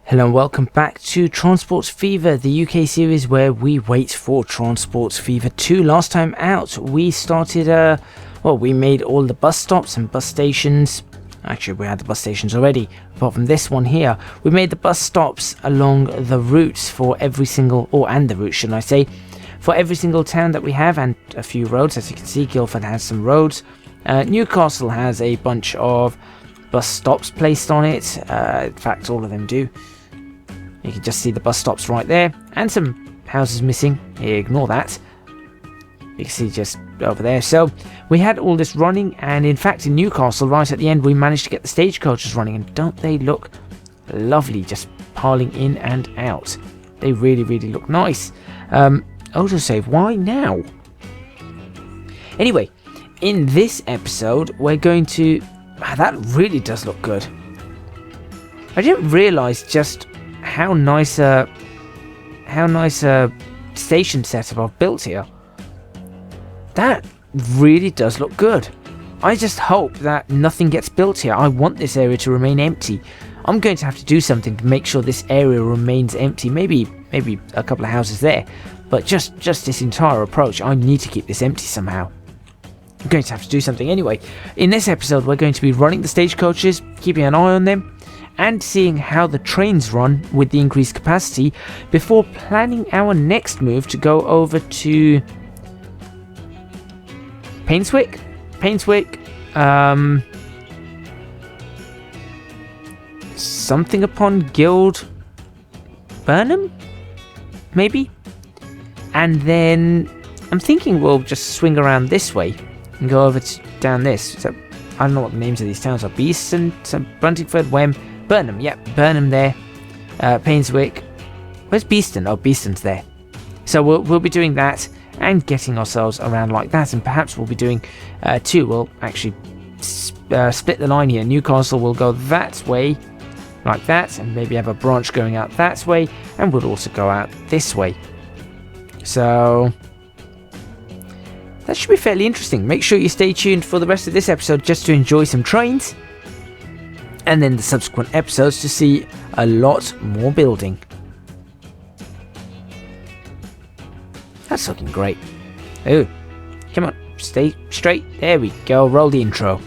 Hello and welcome back to Transport Fever, the UK series where we wait for Transport Fever 2. Last time out, we started, we made all the bus stops and bus stations. Actually, we had the bus stations already, apart from this one here. We made the bus stops along the routes for every single, and the routes, should I say, for every single town that we have, and a few roads. As you can see, Guildford has some roads. Newcastle has a bunch of bus stops placed on it. In fact, all of them do. You can just see the bus stops right there, and some houses missing. Ignore that. You can see just over there. So we had all this running, and in fact in Newcastle, right at the end, we managed to get the stagecoaches running, and don't they look lovely, just piling in and out. They really, really look nice. Autosave, why now? Anyway, in this episode, we're going to... that really does look good. I didn't realise just how nice a station setup I've built here. That really does look good. I just hope that nothing gets built here. I want this area to remain empty. I'm going to have to do something to make sure this area remains empty. Maybe a couple of houses there, but just this entire approach, I need to keep this empty somehow. I'm going to have to do something anyway. In this episode, we're going to be running the stagecoaches, keeping an eye on them, and seeing how the trains run with the increased capacity before planning our next move to go over to Painswick, something upon Guild Burnham, maybe? And then I'm thinking we'll just swing around this way and go over to down this. So I don't know what the names of these towns are. Beeston, Bruntingford, Wem, Burnham. Yep, Burnham there. Painswick. Where's Beeston? Oh, Beeston's there. So we'll be doing that and getting ourselves around like that. And perhaps we'll be doing two. We'll actually split the line here. Newcastle will go that way, like that, and maybe have a branch going out that way, and we'll also go out this way. So that should be fairly interesting. Make sure you stay tuned for the rest of this episode just to enjoy some trains, and then the subsequent episodes to see a lot more building. That's looking great. Oh, come on, stay straight. There we go. Roll the intro.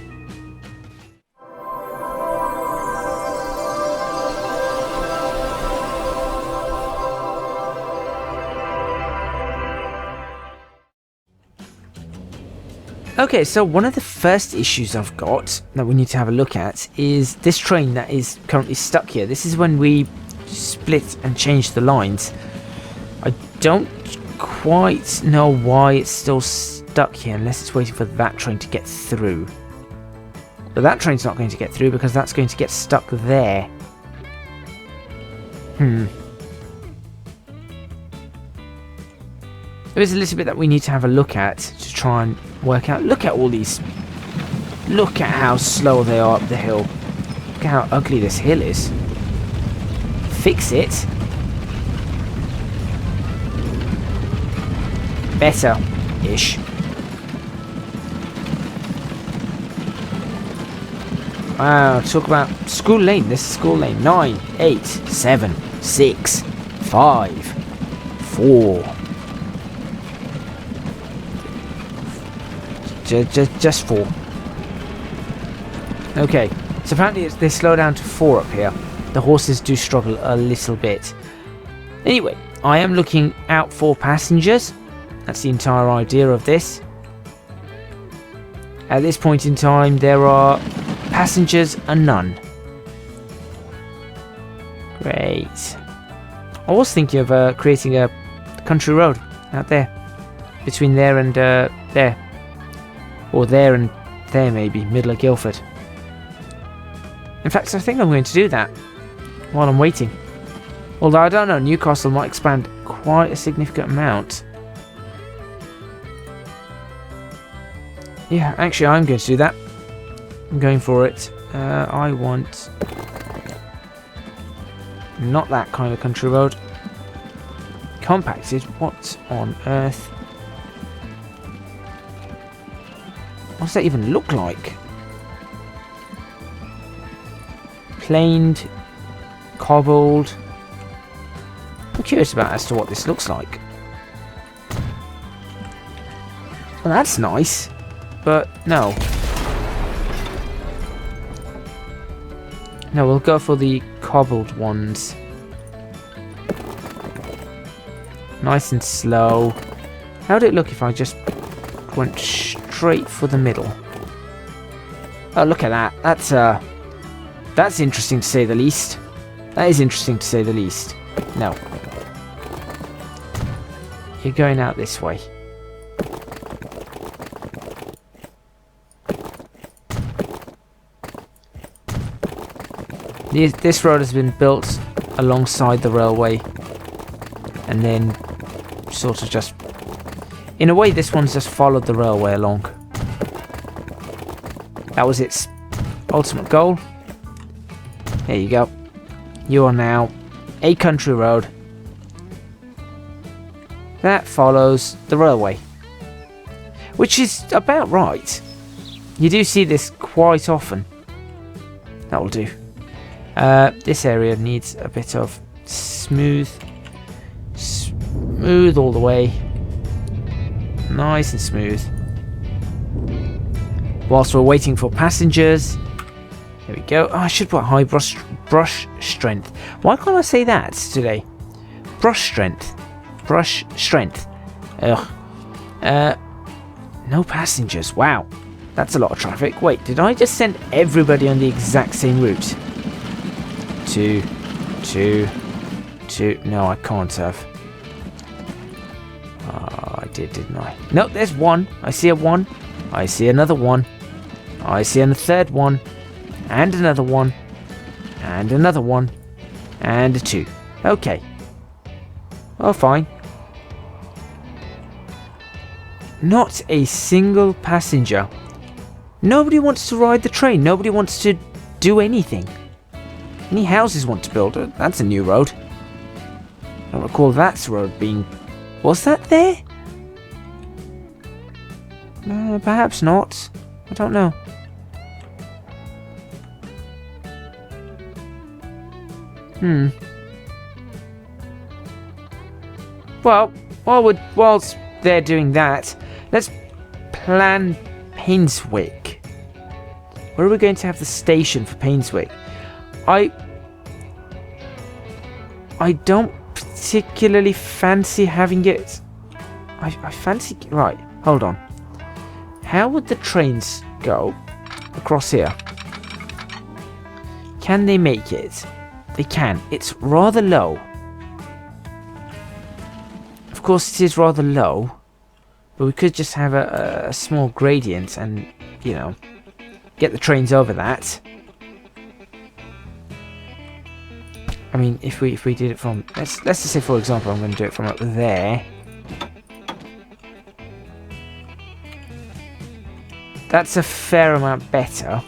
Okay, so one of the first issues I've got that we need to have a look at is this train that is currently stuck here. This is when we split and changed the lines. I don't quite know why it's still stuck here unless it's waiting for that train to get through. But that train's not going to get through because that's going to get stuck there. There is a little bit that we need to have a look at to try and work out. Look at all these. Look at how slow they are up the hill. Look at how ugly this hill is. Fix it. Better-ish. Wow, talk about school lane. This is school lane. 9, 8, 7, 6, 5, 4. Just 4. Okay, so apparently they slow down to 4 up here. The horses do struggle a little bit. Anyway, I am looking out for passengers. That's the entire idea of this. At this point in time, there are passengers and none. Great. I was thinking of creating a country road out there. Between there and there. Or there and there, maybe, middle of Guildford. In fact, I think I'm going to do that while I'm waiting. Although, I don't know, Newcastle might expand quite a significant amount. Yeah, actually, I'm going to do that. I'm going for it. I want... not that kind of country road. Compacted? What on earth? What does that even look like? Planed cobbled. I'm curious about as to what this looks like. Well, that's nice, but no. No, we'll go for the cobbled ones. Nice and slow. How would it look if I just went straight for the middle? Oh, look at that. That's interesting to say the least. That is interesting to say the least. No. You're going out this way. This road has been built alongside the railway, and then sort of just, in a way, this one's just followed the railway along. That was its ultimate goal. There you go. You are now a country road that follows the railway, which is about right. You do see this quite often. That will do. This area needs a bit of smooth all the way, nice and smooth. Whilst we're waiting for passengers, there we go. Oh, I should put high brush strength. Why can't I say that today? Brush strength. Ugh. No passengers. Wow, that's a lot of traffic. Wait, did I just send everybody on the exact same route? Two. No, I can't have. Oh, I did, didn't I? No, there's one. I see a one. I see another one. I see a third one. And another one. And another one. And a two. Okay. Oh, fine. Not a single passenger. Nobody wants to ride the train. Nobody wants to do anything. Any houses want to build it? That's a new road. I don't recall that road being... Was that there? Perhaps not. I don't know. Well, whilst they're doing that, let's plan Painswick. Where are we going to have the station for Painswick? I don't particularly fancy having it. I fancy... Right, hold on. How would the trains go across here? Can they make it? They can. It's rather low. Of course, it is rather low. But we could just have a small gradient and, you know, get the trains over that. I mean, if we did it from... Let's just say, for example, I'm going to do it from up there. That's a fair amount better.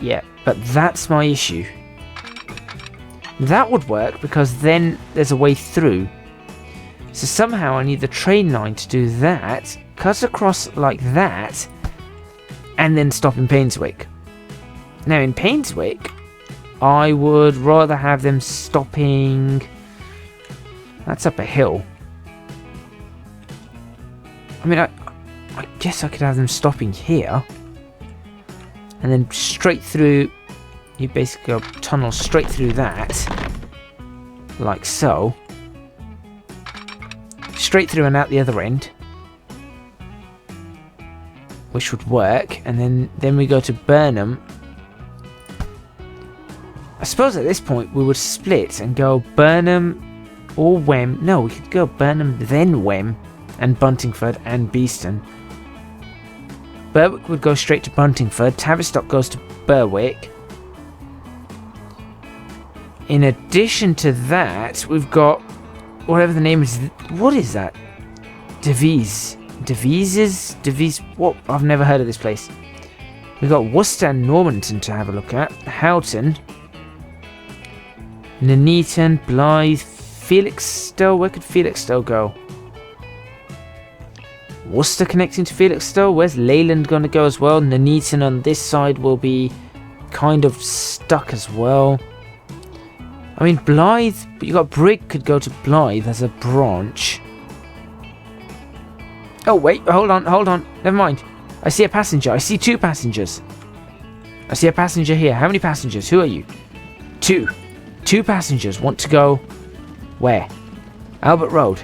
Yeah, but that's my issue. That would work because then there's a way through. So somehow I need the train line to do that, cut across like that, and then stop in Painswick. Now in Painswick, I would rather have them stopping... That's up a hill. I mean, I guess I could have them stopping here. And then straight through... You basically go tunnel straight through that. Like so. Straight through and out the other end. Which would work. And then we go to Burnham. I suppose at this point we would split and go Burnham or Wem. No, we could go Burnham then Wem. And Buntingford and Beeston. Berwick would go straight to Buntingford. Tavistock goes to Berwick. In addition to that, we've got whatever the name is. What is that? Devizes? What? I've never heard of this place. We've got Worcester and Normanton to have a look at. Houghton. Nuneaton, Blythe, Felixstowe. Where could Felixstowe go? Worcester connecting to Felixstowe. Where's Leyland going to go as well? Nuneaton on this side will be kind of stuck as well. I mean, Blythe, but you got Brig could go to Blythe as a branch. Oh, wait, hold on. Never mind. I see a passenger. I see 2 passengers. I see a passenger here. How many passengers? Who are you? 2. 2 passengers want to go... Where? Albert Road.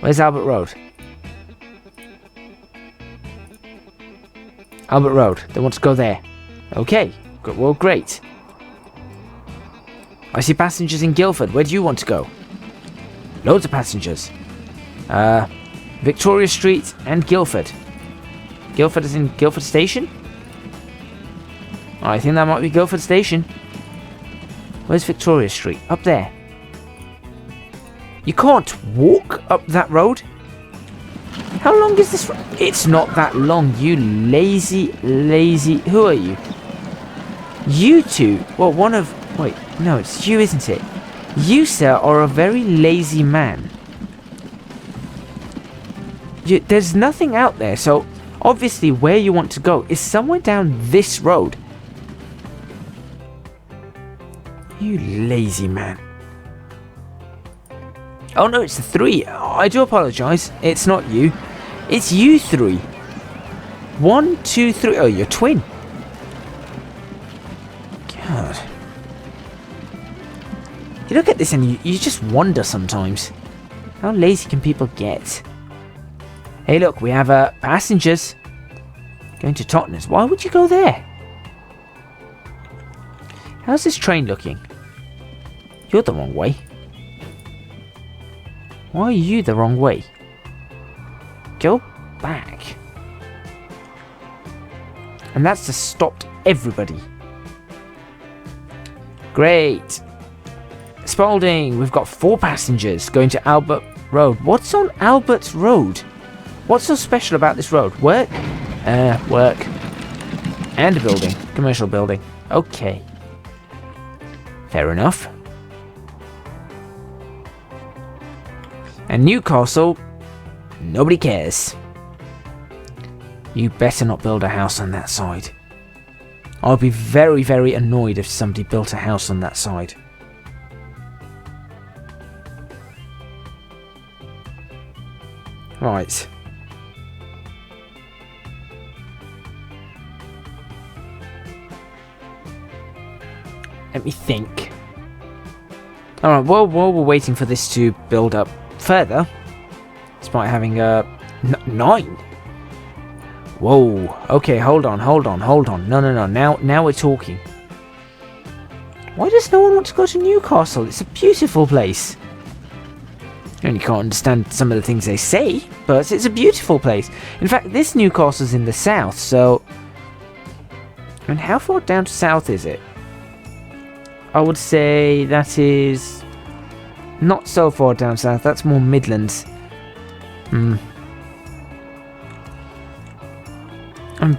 Where's Albert Road? Albert Road. They want to go there. Okay. Well, great. I see passengers in Guildford. Where do you want to go? Loads of passengers. Victoria Street and Guildford. Guildford is in Guildford Station? I think that might be Guildford Station. Where's Victoria Street? Up there. You can't walk up that road? How long is this road? It's not that long, you lazy... Who are you? You two? Well, one of... Wait, no, it's you, isn't it? You, sir, are a very lazy man. There's nothing out there, so obviously where you want to go is somewhere down this road. You lazy man. Oh no, it's the 3. Oh, I do apologise. It's not you. It's you 3. 1, 2, 3. Oh, you're twin. God. You look at this and you just wonder sometimes. How lazy can people get? Hey look, we have passengers going to Totnes. Why would you go there? How's this train looking? You're the wrong way. Why are you the wrong way? Go back. And that's just stopped everybody. Great. Spalding, we've got 4 passengers going to Albert Road. What's on Albert Road? What's so special about this road? Work? Work. And a building. Commercial building. Okay. Fair enough. And Newcastle, nobody cares. You better not build a house on that side. I'll be very, very annoyed if somebody built a house on that side. Right. Let me think. Alright, well, while we're waiting for this to build up further, despite having 9. Whoa. Okay, hold on. No. Now we're talking. Why does no one want to go to Newcastle? It's a beautiful place. I only can't understand some of the things they say, but it's a beautiful place. In fact, this Newcastle's in the south, so... I mean, how far down to south is it? I would say that is... not so far down south, that's more Midlands. And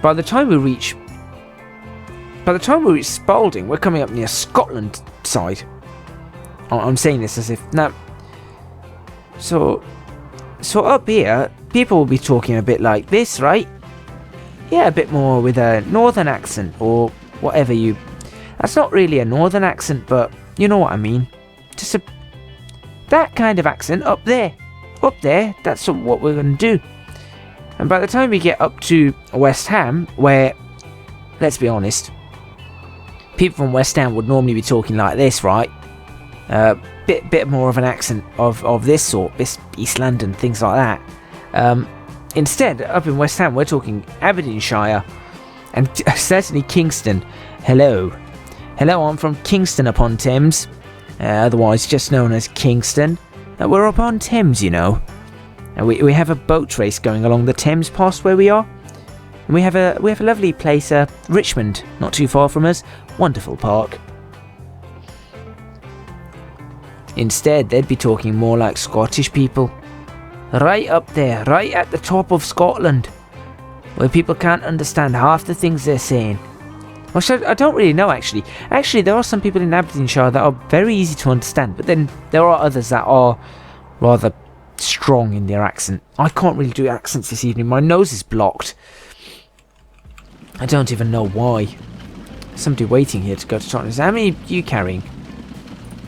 by the time we reach Spalding, we're coming up near Scotland side. I'm saying this as if... Now, so up here, people will be talking a bit like this, right? Yeah, a bit more with a northern accent, or whatever you... That's not really a northern accent, but you know what I mean. Just that kind of accent up there. Up there, that's what we're going to do. And by the time we get up to West Ham, where, let's be honest, people from West Ham would normally be talking like this, right? Bit more of an accent of this sort, this East London, things like that. Instead, up in West Ham, we're talking Aberdeenshire, and certainly Kingston. Hello, I'm from Kingston upon Thames, otherwise just known as Kingston. We're upon Thames, you know. And we have a boat race going along the Thames past where we are. And we have a lovely place, Richmond, not too far from us. Wonderful park. Instead, they'd be talking more like Scottish people. Right up there, right at the top of Scotland, where people can't understand half the things they're saying. Well, I don't really know, actually. Actually, there are some people in Aberdeenshire that are very easy to understand, but then there are others that are rather strong in their accent. I can't really do accents this evening. My nose is blocked. I don't even know why. somebody waiting here to go to Tottenham. How many are you carrying?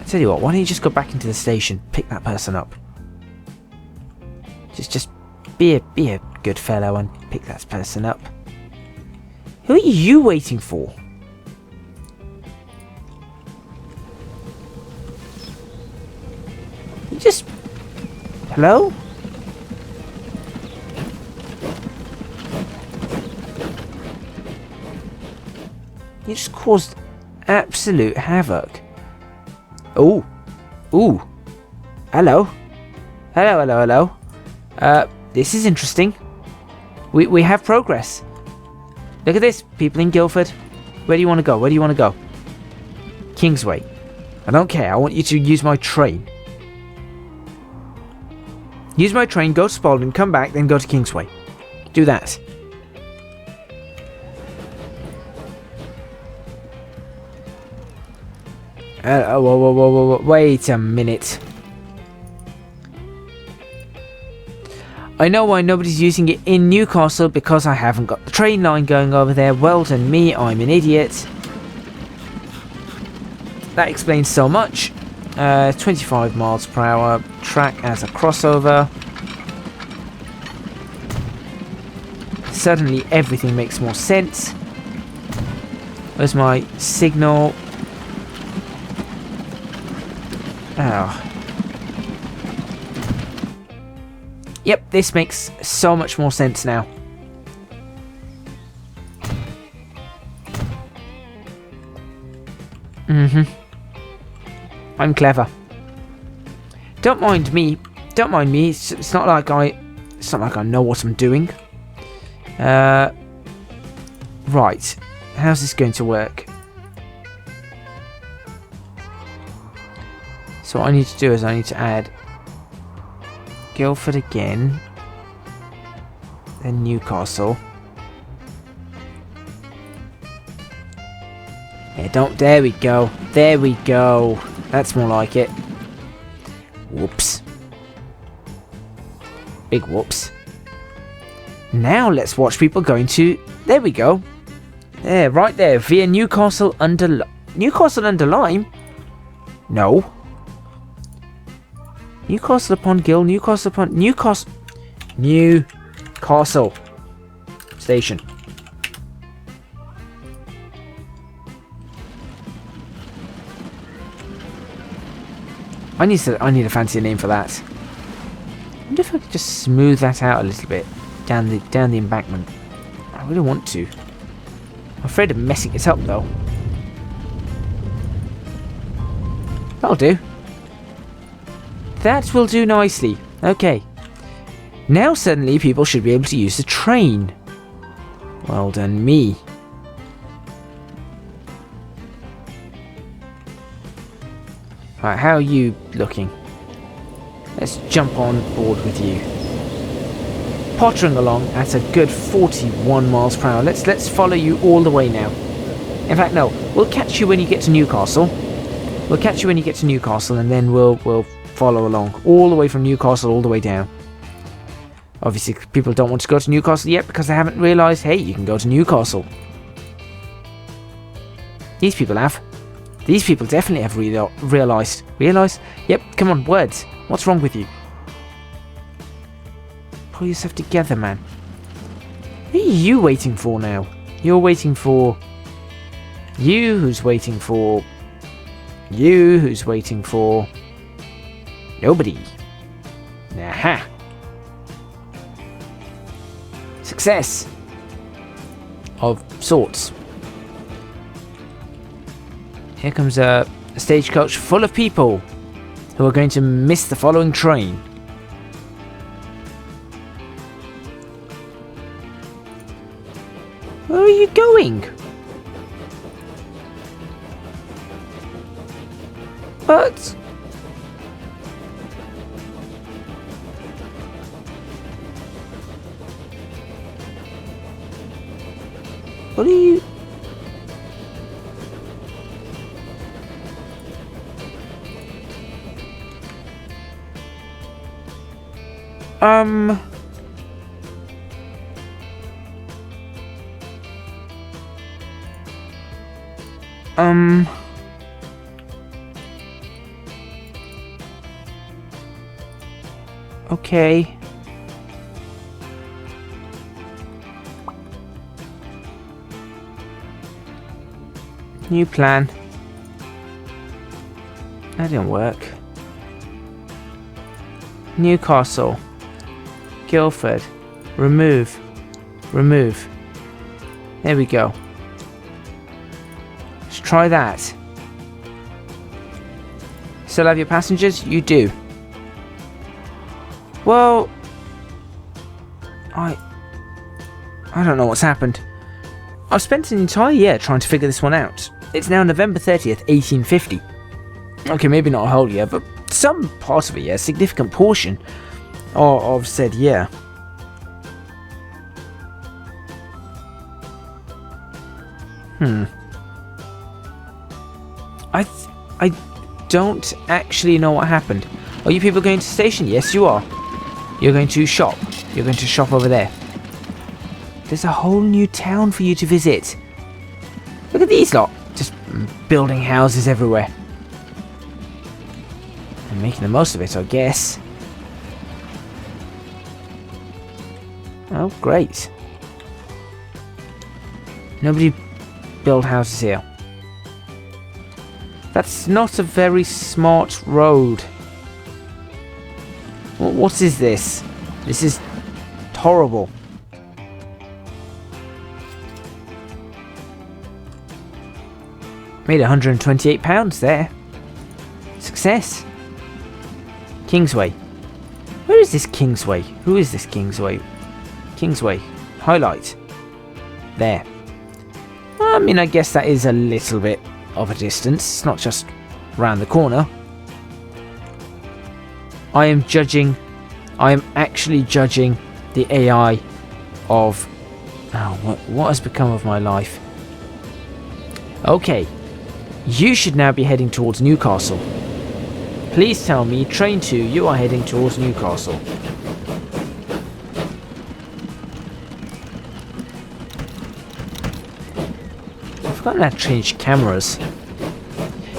I tell you what, why don't you just go back into the station, pick that person up. Just be a good fellow and pick that person up. Who are you waiting for? You just... Hello? You just caused absolute havoc. Oh. Ooh. Hello. Hello. This is interesting. We have progress. Look at this. People in Guildford. Where do you want to go? Where do you want to go? Kingsway. I don't care. I want you to use my train. Use my train, go to Spalding, come back, then go to Kingsway. Do that. Whoa. Wait a minute. I know why nobody's using it in Newcastle, because I haven't got the train line going over there. Well done me, I'm an idiot. That explains so much. 25 miles per hour, track as a crossover. Suddenly everything makes more sense. Where's my signal? Oh. Yep, this makes so much more sense now. I'm clever. Don't mind me. Don't mind me. It's not like I know what I'm doing. Right. How's this going to work? So what I need to do is I need to add Guildford again, then Newcastle. Yeah, there we go. There we go. That's more like it. Whoops. Big whoops. Now let's watch people going to... There we go. There, right there. Via Newcastle under... Newcastle under Lyme? No. Newcastle upon Gill. Newcastle upon... Newcastle Station. I need a fancy name for that. I wonder if I could just smooth that out a little bit down the embankment. I really want to. I'm afraid of messing it up though. That'll do. That will do nicely. Okay. Now suddenly people should be able to use the train. Well done me. Right, how are you looking? Let's jump on board with you. Pottering along at a good 41 miles per hour. Let's follow you all the way now. In fact, no. We'll catch you when you get to Newcastle. We'll catch you when you get to Newcastle, and then we'll follow along all the way from Newcastle all the way down. Obviously, people don't want to go to Newcastle yet because they haven't realised, hey, you can go to Newcastle. These people have. These people definitely have realised. Realised? Yep, come on, words. What's wrong with you? Pull yourself together, man. Who are you waiting for now? You're waiting for... You, who's waiting for... You, who's waiting for... Nobody. Aha. Success. Of sorts. Here comes a stagecoach full of people who are going to miss the following train. Where are you going? But... What are you... Okay. New plan. That didn't work. Newcastle. Guildford. Remove. Remove. There we go. Let's try that. Still have your passengers? You do. Well, I don't know what's happened. I've spent an entire year trying to figure this one out. It's now November 30th, 1850. Okay, maybe not a whole year, but some part of a year, a significant portion of said year. I don't actually know what happened. Are you people going to the station? Yes, you are. You're going to shop. You're going to shop over there. There's a whole new town for you to visit. Look at these lot. Just building houses everywhere. And making the most of it, I guess. Oh, great. Nobody build houses here. That's not a very smart road. What is this? This is horrible. Made £128 there. Success. Kingsway. Where is this Kingsway? Who is this Kingsway? Kingsway. Highlight. There. I mean, I guess that is a little bit of a distance. It's not just round the corner. I am actually judging the AI of... Oh, what has become of my life? Okay. You should now be heading towards Newcastle. Please tell me, train 2, you are heading towards Newcastle. I've forgotten how to change cameras.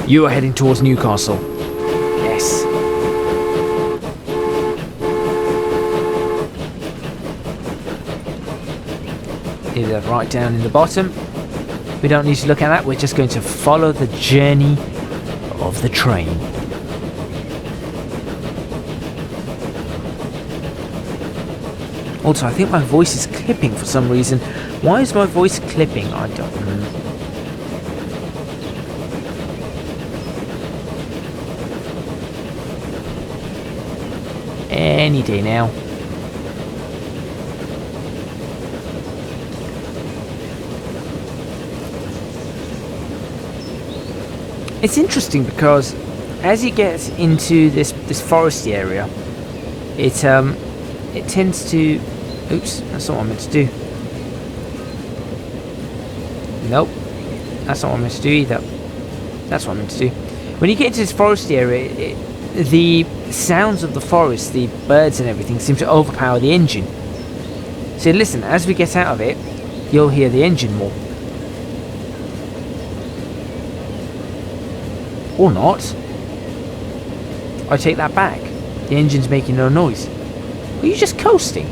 You are heading towards Newcastle. Yes. Either right down in the bottom. We don't need to look at that. We're just going to follow the journey of the train. Also, I think my voice is clipping for some reason. Why is my voice clipping? I don't know. Any day now. It's interesting because as you get into this foresty area, it tends to... Oops, that's not what I meant to do. Nope, that's not what I meant to do either. That's what I meant to do. When you get into this foresty area, the sounds of the forest, the birds and everything, seem to overpower the engine. So listen, as we get out of it, you'll hear the engine more. Or not. I take that back. The engine's making no noise. Are you just coasting?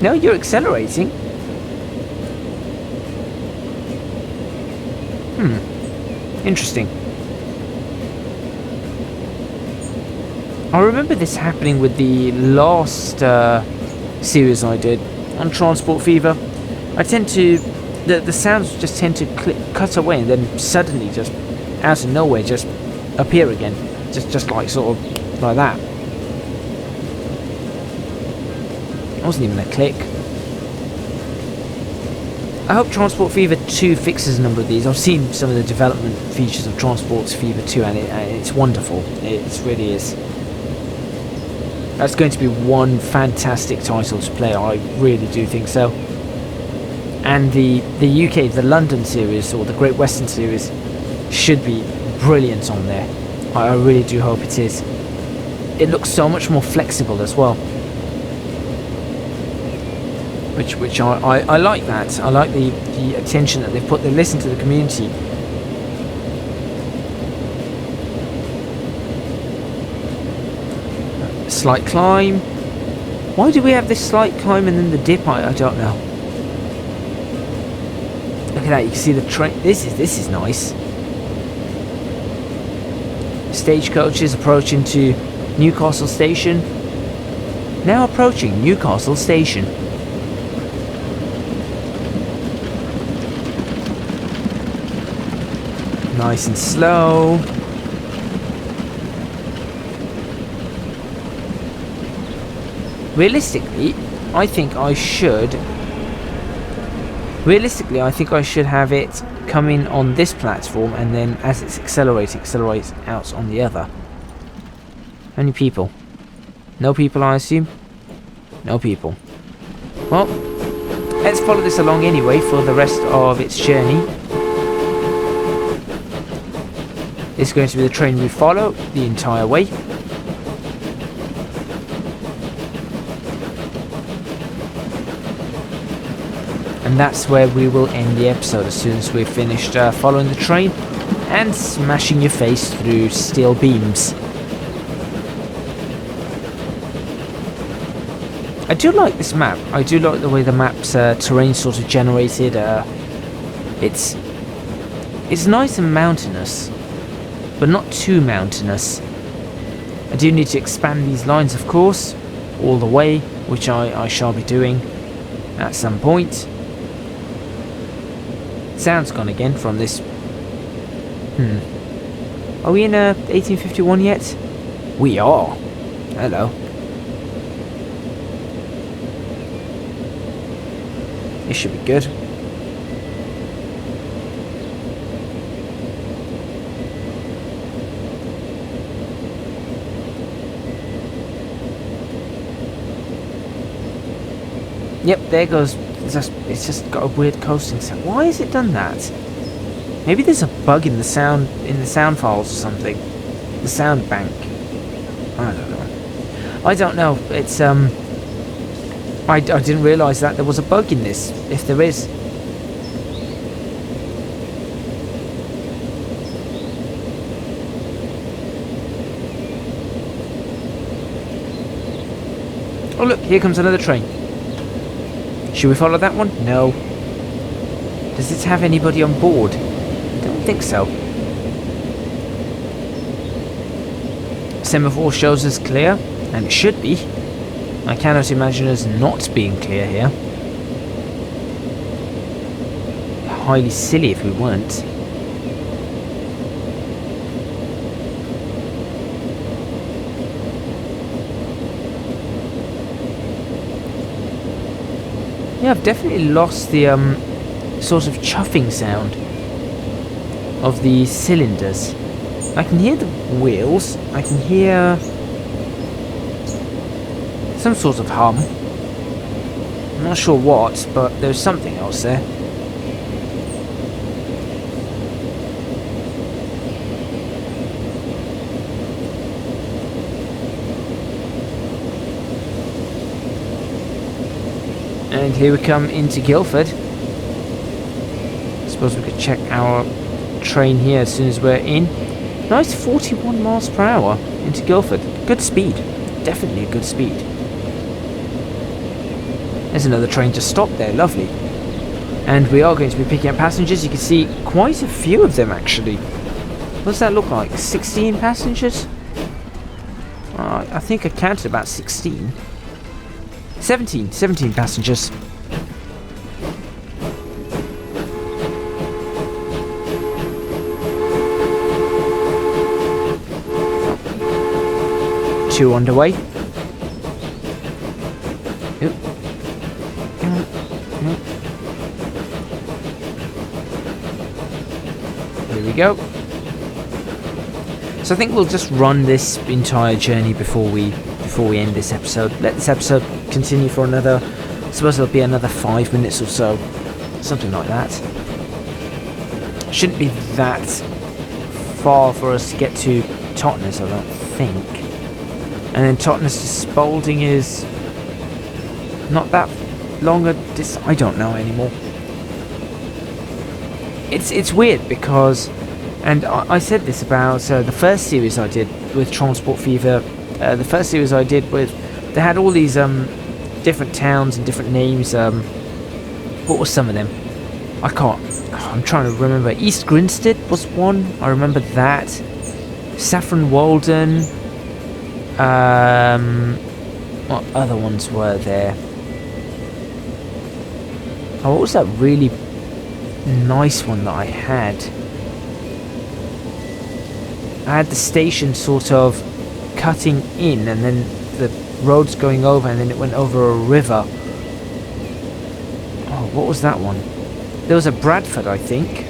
No, you're accelerating. Interesting. I remember this happening with the last series I did on Transport Fever. I tend to... The sounds just tend to cut away and then suddenly just out of nowhere just appear again. Just like sort of like that. It wasn't even a click. I hope Transport Fever 2 fixes a number of these. I've seen some of the development features of Transport Fever 2 and it's wonderful. It really is. That's going to be one fantastic title to play. I really do think so. And the UK, the London series or the Great Western series should be brilliant on there. I really do hope it is. It looks so much more flexible as well. Which I like that. I like the attention that they've put. They listen to the community Slight climb. Why do we have this slight climb and then the dip? I don't know. Look at that, you can see the train. This is nice. Stagecoach is approaching to Newcastle Station. Now approaching Newcastle Station. Nice and slow. Realistically, I think I should have it come in on this platform, and then as it's accelerates out on the other. How many people? No people, I assume? No people. Well, let's follow this along anyway for the rest of its journey. It's going to be the train we follow the entire way. And that's where we will end the episode as soon as we've finished following the train and smashing your face through steel beams. I do like this map. I do like the way the map's terrain sort of generated. It's nice and mountainous, but not too mountainous. I do need to expand these lines, of course, all the way, which I shall be doing at some point. Sound's gone again from this. Are we in 1851 yet? We are. Hello. This should be good. Yep, there goes. It's just got a weird coasting sound. Why has it done that? Maybe there's a bug in the sound files or something. The sound bank. I don't know. It's I didn't realise that there was a bug in this. If there is. Oh look, here comes another train. Should we follow that one? No. Does it have anybody on board? I don't think so. Semaphore shows us clear, and it should be. I cannot imagine us not being clear here. Highly silly if we weren't. Yeah, I've definitely lost the sort of chuffing sound of the cylinders. I can hear the wheels. I can hear some sort of hum. I'm not sure what, but there's something else there. And here we come into Guildford. Suppose we could check our train here as soon as we're in. Nice 41 miles per hour into Guildford. Good speed. Definitely a good speed. There's another train just stopped there. Lovely. And we are going to be picking up passengers. You can see quite a few of them actually. What does that look like? 16 passengers? I think I counted about 16. 17 passengers. Two underway. Oop. Here we go. So I think we'll just run this entire journey before we end this episode. Let this episode continue for another, I suppose it'll be another 5 minutes or so, something like that. Shouldn't be that far for us to get to Totnes, I don't think. And then Totnes to Spalding is not that long a distance. I don't know anymore. It's weird because, and I said this about the first series I did with Transport Fever The first series I did with, they had all these different towns and different names. What were some of them? I'm trying to remember. East Grinstead was one. I remember that. Saffron Walden. What other ones were there? Oh, what was that really nice one that I had? I had the station sort of cutting in, and then the roads going over, and then it went over a river. Oh, what was that one? There was a Bradford, I think.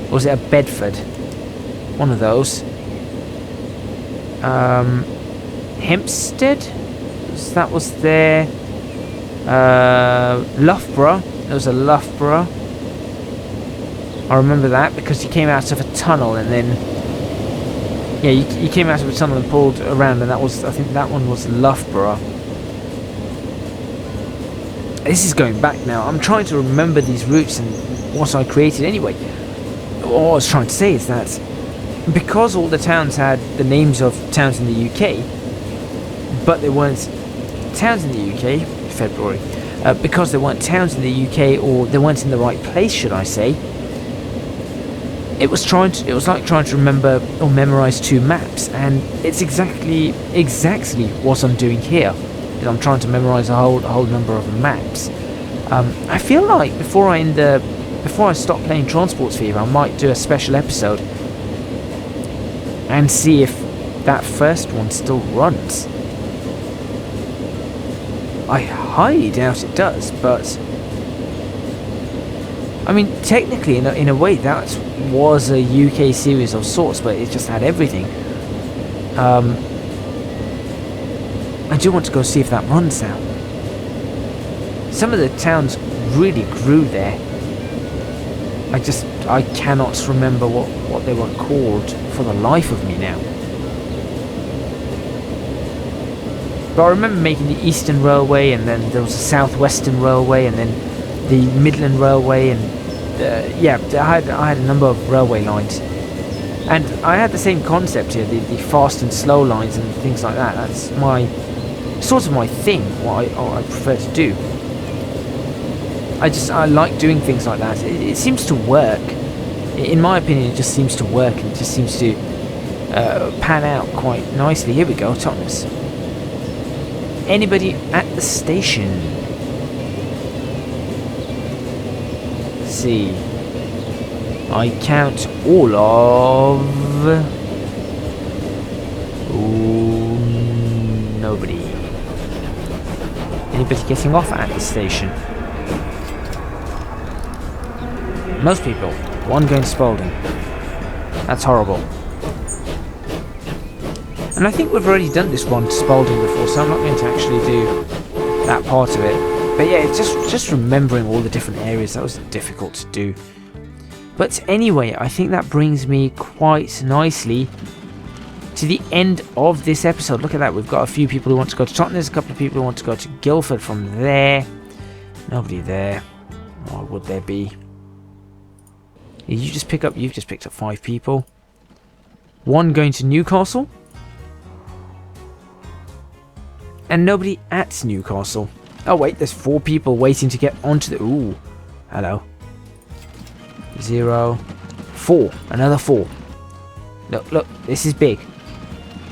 Or was it a Bedford? One of those. Hempstead? That was there. Loughborough. There was a Loughborough. I remember that because you came out of a tunnel and then... Yeah, you came out of a tunnel and pulled around, and that was... I think that one was Loughborough. This is going back now. I'm trying to remember these routes and what I created anyway. What I was trying to say is that because all the towns had the names of towns in the UK, but they weren't towns in the UK, February, because they weren't towns in the UK, or they weren't in the right place, should I say, it was like trying to remember or memorize two maps, and it's exactly what I'm doing here. I'm trying to memorize a whole number of maps. I feel like before I stop playing Transports Fever, I might do a special episode and see if that first one still runs. I highly doubt it does, but I mean, technically, in a way, that was a UK series of sorts, but it just had everything. I do want to go see if that runs now. Some of the towns really grew there. I cannot remember what they were called for the life of me now. But I remember making the Eastern Railway, and then there was the South Western Railway, and then the Midland Railway, and yeah, I had a number of railway lines. And I had the same concept here, the fast and slow lines and things like that. That's sort of my thing, what I prefer to do. I like doing things like that. It seems to work. In my opinion, it just seems to work, and it just seems to pan out quite nicely. Here we go, Thomas. Anybody at the station? Let's see. I count all of... Ooh, nobody. Anybody getting off at the station? Most people. One going to Spalding. That's horrible. And I think we've already done this one to Spalding before, so I'm not going to actually do that part of it. But yeah, it's just remembering all the different areas, that was difficult to do. But anyway, I think that brings me quite nicely to the end of this episode. Look at that, we've got a few people who want to go to Tottenham, there's a couple of people who want to go to Guildford from there. Nobody there. Or would there be? You've just picked up 5 people. One going to Newcastle. And nobody at Newcastle. Oh wait, there's 4 people waiting to get onto the... Ooh, hello. 0, 4, another 4. Look, this is big.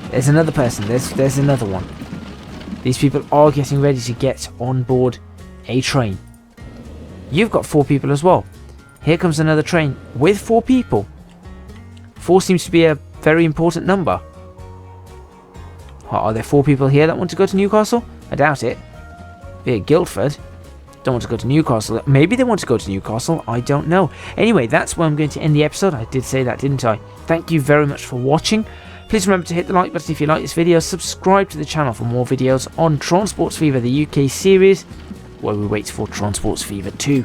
There's another person, there's another one. These people are getting ready to get on board a train. You've got 4 people as well. Here comes another train with 4 people. 4 seems to be a very important number. Are there 4 people here that want to go to Newcastle? I doubt it. Be at Guildford. Don't want to go to Newcastle. Maybe they want to go to Newcastle. I don't know. Anyway, that's where I'm going to end the episode. I did say that, didn't I? Thank you very much for watching. Please remember to hit the like button if you like this video. Subscribe to the channel for more videos on Transports Fever, the UK series, where we wait for Transports Fever 2.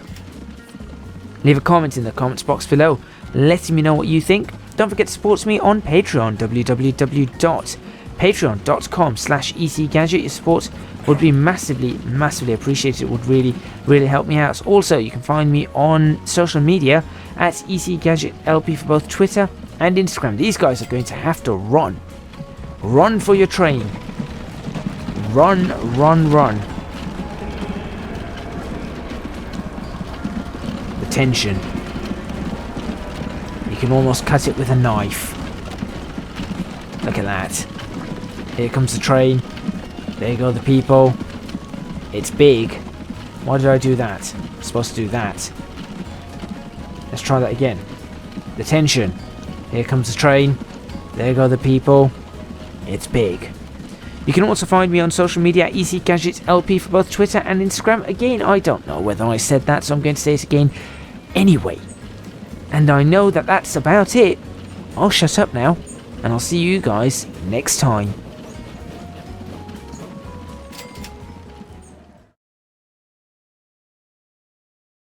Leave a comment in the comments box below, letting me know what you think. Don't forget to support me on Patreon, www.patreon.com/ECGadget. Your support would be massively appreciated. It would really help me out. Also, you can find me on social media at ECGadgetLP for both Twitter and Instagram. These guys are going to have to run for your train. Run, run, run. The tension. You can almost cut it with a knife. Look at that. Here comes the train. There go the people. It's big. Why did I do that? I'm supposed to do that. Let's try that again. The tension. Here comes the train. There go the people. It's big. You can also find me on social media at ECGadget LP for both Twitter and Instagram. Again, I don't know whether I said that, so I'm going to say it again anyway. And I know that that's about it. I'll shut up now, and I'll see you guys next time.